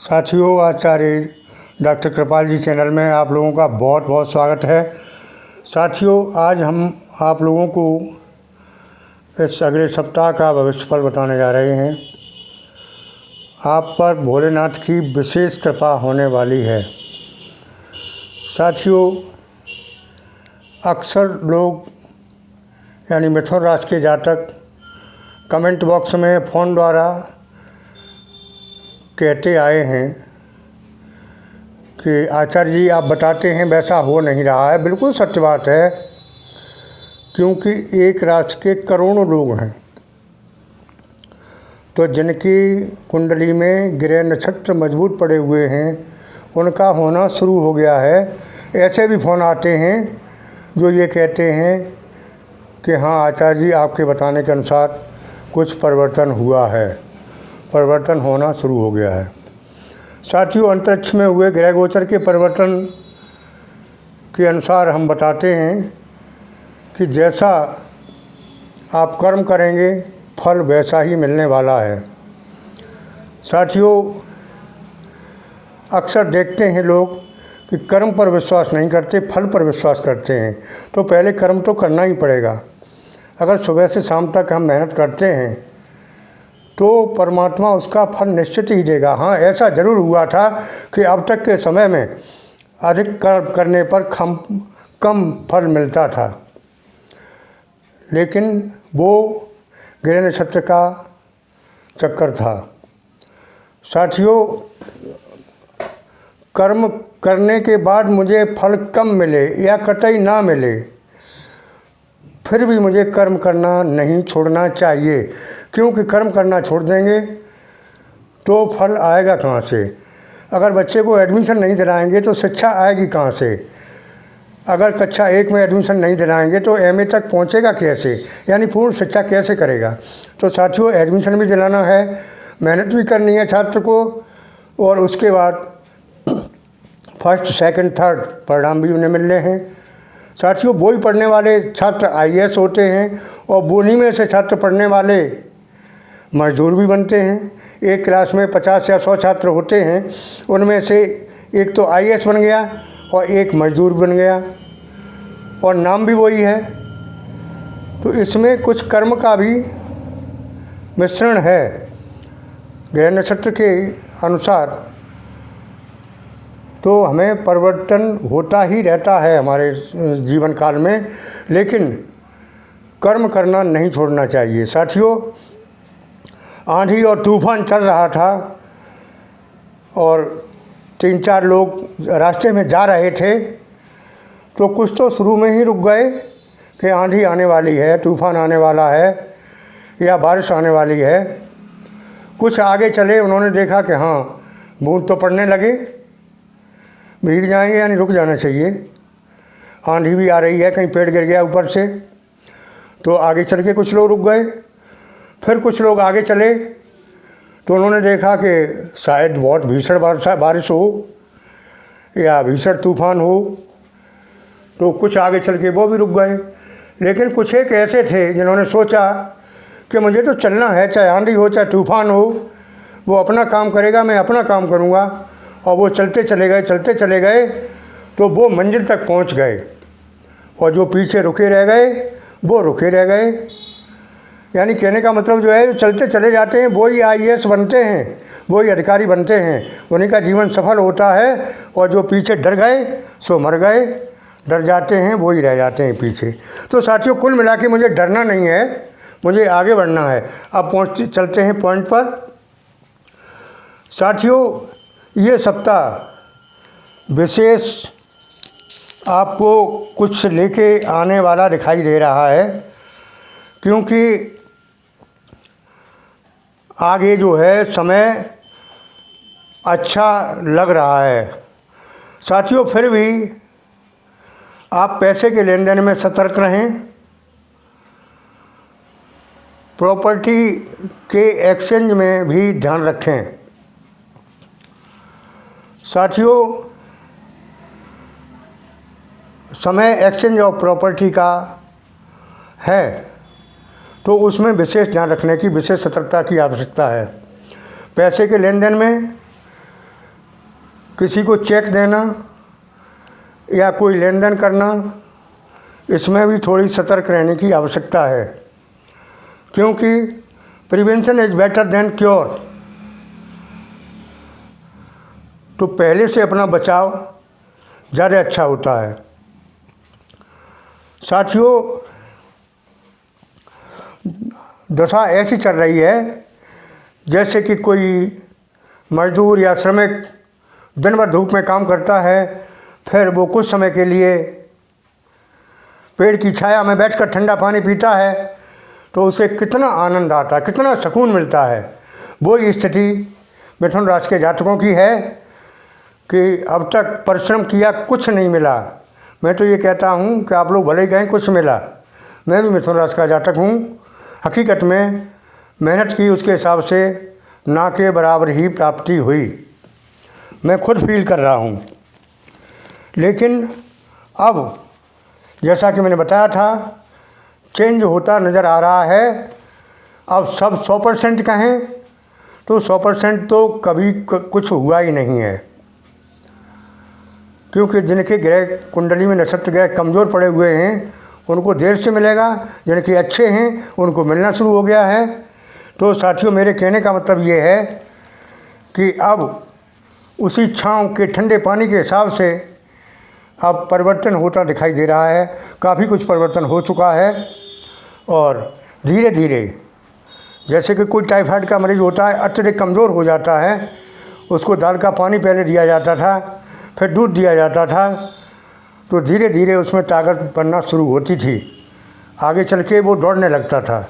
साथियों, आचार्य डॉक्टर कृपाल जी चैनल में आप लोगों का बहुत बहुत स्वागत है। साथियों, आज हम आप लोगों को इस अगले सप्ताह का भविष्यफल बताने जा रहे हैं। आप पर भोलेनाथ की विशेष कृपा होने वाली है। साथियों, अक्सर लोग यानी मिथुन राशि के जातक कमेंट बॉक्स में फ़ोन द्वारा कहते आए हैं कि आचार्य जी आप बताते हैं वैसा हो नहीं रहा है। बिल्कुल सत्य बात है, क्योंकि एक राशि के करोड़ों लोग हैं, तो जिनकी कुंडली में ग्रह नक्षत्र मजबूत पड़े हुए हैं उनका होना शुरू हो गया है। ऐसे भी फ़ोन आते हैं जो ये कहते हैं कि हाँ आचार्य जी आपके बताने के अनुसार कुछ परिवर्तन हुआ है, परिवर्तन होना शुरू हो गया है। साथियों, अंतरिक्ष में हुए ग्रह गोचर के परिवर्तन के अनुसार हम बताते हैं कि जैसा आप कर्म करेंगे फल वैसा ही मिलने वाला है। साथियों, अक्सर देखते हैं लोग कि कर्म पर विश्वास नहीं करते, फल पर विश्वास करते हैं। तो पहले कर्म तो करना ही पड़ेगा। अगर सुबह से शाम तक हम मेहनत करते हैं तो परमात्मा उसका फल निश्चित ही देगा। हाँ, ऐसा ज़रूर हुआ था कि अब तक के समय में अधिक कर्म करने पर कम फल मिलता था, लेकिन वो ग्रह नक्षत्र का चक्कर था। साथियों, कर्म करने के बाद मुझे फल कम मिले या कतई ना मिले, फिर भी मुझे कर्म करना नहीं छोड़ना चाहिए, क्योंकि कर्म करना छोड़ देंगे तो फल आएगा कहाँ से। अगर बच्चे को एडमिशन नहीं दिलाएंगे तो शिक्षा आएगी कहाँ से। अगर कक्षा 1 में एडमिशन नहीं दिलाएंगे तो MA तक पहुँचेगा कैसे, यानी पूर्ण शिक्षा कैसे करेगा। तो साथियों, एडमिशन भी दिलाना है, मेहनत भी करनी है छात्र को, और उसके बाद फर्स्ट सेकंड थर्ड परिणाम भी उन्हें मिलने हैं। साथियों, वो ही पढ़ने वाले छात्र IAS होते हैं और उन्हीं में से छात्र पढ़ने वाले मजदूर भी बनते हैं। एक क्लास में 50 या 100 छात्र होते हैं, उनमें से एक तो IAS बन गया और एक मजदूर बन गया, और नाम भी वही है। तो इसमें कुछ कर्म का भी मिश्रण है ग्रह नक्षत्र के अनुसार। तो हमें परिवर्तन होता ही रहता है हमारे जीवन काल में, लेकिन कर्म करना नहीं छोड़ना चाहिए। साथियों, आंधी और तूफान चल रहा था और 3-4 लोग रास्ते में जा रहे थे, तो कुछ तो शुरू में ही रुक गए कि आंधी आने वाली है, तूफान आने वाला है या बारिश आने वाली है। कुछ आगे चले, उन्होंने देखा कि हाँ बूंद तो पड़ने लगे, भीग जाएंगे, यानी रुक जाना चाहिए, आंधी भी आ रही है, कहीं पेड़ गिर गया ऊपर से। तो आगे चल के कुछ लोग रुक गए। फिर कुछ लोग आगे चले तो उन्होंने देखा कि शायद बहुत भीषण बारिश हो या भीषण तूफान हो, तो कुछ आगे चल के वो भी रुक गए। लेकिन कुछ एक ऐसे थे जिन्होंने सोचा कि मुझे तो चलना है, चाहे आंधी हो चाहे तूफान हो, वो अपना काम करेगा, मैं अपना काम करूँगा। और वो चलते चले गए तो वो मंजिल तक पहुंच गए, और जो पीछे रुके रह गए वो रुके रह गए। यानी कहने का मतलब जो है, जो चलते चले जाते हैं वो ही IAS बनते हैं, वो ही अधिकारी बनते हैं, उन्हीं का जीवन सफल होता है। और जो पीछे डर गए सो मर गए, डर जाते हैं वो ही रह जाते हैं पीछे। तो साथियों, कुल मिला के मुझे डरना नहीं है, मुझे आगे बढ़ना है। अब चलते हैं पॉइंट पर। साथियों, ये सप्ताह विशेष आपको कुछ लेके आने वाला दिखाई दे रहा है, क्योंकि आगे जो है समय अच्छा लग रहा है। साथियों, फिर भी आप पैसे के लेन देन में सतर्क रहें। प्रॉपर्टी के एक्सचेंज में भी ध्यान रखें। साथियों, समय एक्सचेंज ऑफ प्रॉपर्टी का है, तो उसमें विशेष ध्यान रखने की, विशेष सतर्कता की आवश्यकता है। पैसे के लेन देन में किसी को चेक देना या कोई लेन देन करना, इसमें भी थोड़ी सतर्क रहने की आवश्यकता है, क्योंकि prevention is better than cure. तो पहले से अपना बचाव ज़्यादा अच्छा होता है। साथियों, दशा ऐसी चल रही है जैसे कि कोई मजदूर या श्रमिक दिन भर धूप में काम करता है, फिर वो कुछ समय के लिए पेड़ की छाया में बैठकर ठंडा पानी पीता है तो उसे कितना आनंद आता है, कितना सुकून मिलता है। वो स्थिति मिथुन राशि के जातकों की है कि अब तक परिश्रम किया, कुछ नहीं मिला। मैं तो ये कहता हूँ कि आप लोग भले ही कहें कुछ मिला, मैं भी मिथुन राशि का जातक हूँ। हकीकत में मेहनत की उसके हिसाब से ना के बराबर ही प्राप्ति हुई, मैं खुद फील कर रहा हूँ। लेकिन अब जैसा कि मैंने बताया था, चेंज होता नज़र आ रहा है। अब सब 100% कहें तो 100% तो कभी कुछ हुआ ही नहीं है, क्योंकि जिनके ग्रह कुंडली में नक्षत्र ग्रह कमज़ोर पड़े हुए हैं उनको देर से मिलेगा, जिनके अच्छे हैं उनको मिलना शुरू हो गया है। तो साथियों, मेरे कहने का मतलब ये है कि अब उसी छाँव के ठंडे पानी के हिसाब से अब परिवर्तन होता दिखाई दे रहा है। काफ़ी कुछ परिवर्तन हो चुका है और धीरे धीरे, जैसे कि कोई टाइफाइड का मरीज़ होता है, अत्यधिक कमज़ोर हो जाता है, उसको दाल का पानी पहले दिया जाता था, फिर दूध दिया जाता था, तो धीरे धीरे उसमें ताकत बनना शुरू होती थी, आगे चल के वो दौड़ने लगता था।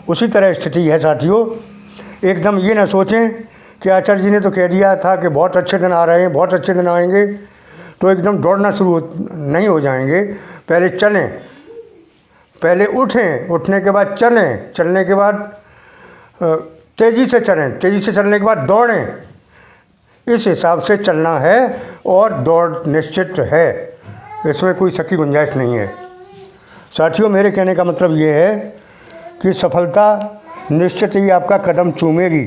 उसी तरह स्थिति है साथियों। एकदम ये ना सोचें कि आचार्य जी ने तो कह दिया था कि बहुत अच्छे दिन आ रहे हैं, बहुत अच्छे दिन आएंगे, तो एकदम दौड़ना शुरू नहीं हो जाएंगे। पहले चलें, पहले उठें, उठने के बाद चलें, चलने के बाद तेज़ी से चलें, तेज़ी से चलने के बाद दौड़ें। इस हिसाब से चलना है और दौड़ निश्चित है, इसमें कोई शक की गुंजाइश नहीं है। साथियों, मेरे कहने का मतलब ये है कि सफलता निश्चित ही आपका कदम चूमेगी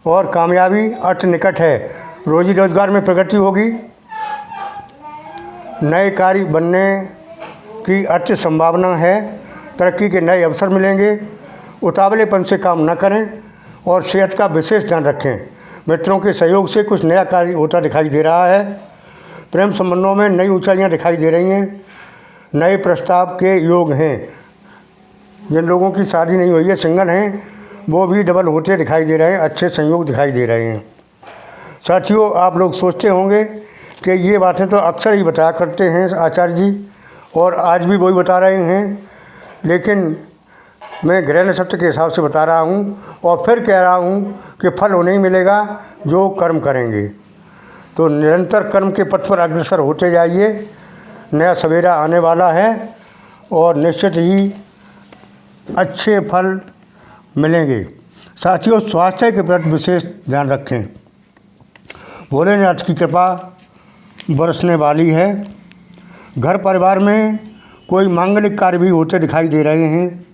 और कामयाबी अति निकट है। रोजी रोजगार में प्रगति होगी, नए कार्य बनने की अच्छी संभावना है, तरक्की के नए अवसर मिलेंगे। उतावलेपन से काम न करें और सेहत का विशेष ध्यान रखें। मित्रों के सहयोग से कुछ नया कार्य होता दिखाई दे रहा है। प्रेम संबंधों में नई ऊंचाइयां दिखाई दे रही हैं, नए प्रस्ताव के योग हैं। जिन लोगों की शादी नहीं हुई है, सिंगल हैं, वो भी डबल होते दिखाई दे रहे हैं, अच्छे संयोग दिखाई दे रहे हैं। साथियों, आप लोग सोचते होंगे कि ये बातें तो अक्सर ही बताया करते हैं आचार्य जी, और आज भी वही बता रहे हैं, लेकिन मैं ग्रह नक्षत्र के हिसाब से बता रहा हूँ और फिर कह रहा हूँ कि फल उन्हें मिलेगा जो कर्म करेंगे। तो निरंतर कर्म के पथ पर अग्रसर होते जाइए, नया सवेरा आने वाला है और निश्चित ही अच्छे फल मिलेंगे। साथियों, स्वास्थ्य के प्रति विशेष ध्यान रखें। भोलेनाथ की कृपा बरसने वाली है। घर परिवार में कोई मांगलिक कार्य भी होते दिखाई दे रहे हैं,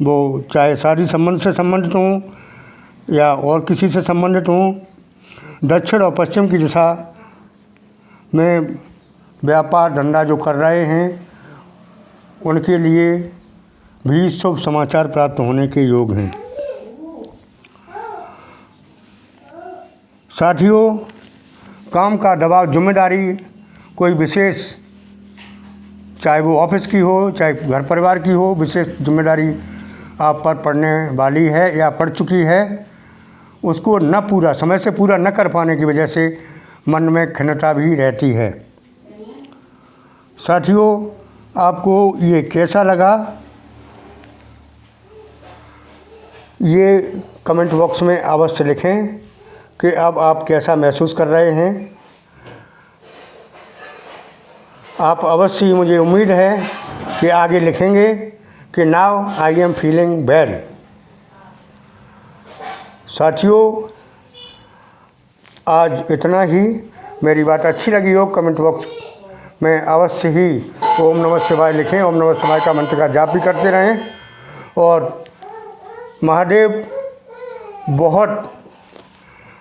वो चाहे शादी संबंध से संबंधित हों या और किसी से संबंधित हों। दक्षिण और पश्चिम की दिशा में व्यापार धंधा जो कर रहे हैं उनके लिए भी शुभ समाचार प्राप्त होने के योग हैं। साथियों, काम का दबाव, जिम्मेदारी कोई विशेष, चाहे वो ऑफिस की हो चाहे घर परिवार की हो, विशेष जिम्मेदारी आप पर पड़ने वाली है या पड़ चुकी है। उसको न पूरा समय से पूरा न कर पाने की वजह से मन में खिन्नता भी रहती है। साथियों, आपको ये कैसा लगा, ये कमेंट बॉक्स में अवश्य लिखें कि अब आप कैसा महसूस कर रहे हैं। आप अवश्य ही, मुझे उम्मीद है कि आगे लिखेंगे कि now I am feeling bad. साथियों, आज इतना ही। मेरी बात अच्छी लगी हो, कमेंट बॉक्स में अवश्य ही ओम नमः शिवाय लिखें। ओम नमः शिवाय का मंत्र का जाप भी करते रहें। और महादेव बहुत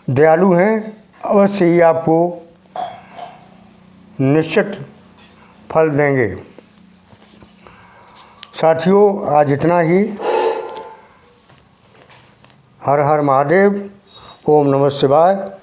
दयालु हैं, अवश्य ही आपको निश्चित फल देंगे। साथियों, आज इतना ही। हर हर महादेव। ओम नमः शिवाय।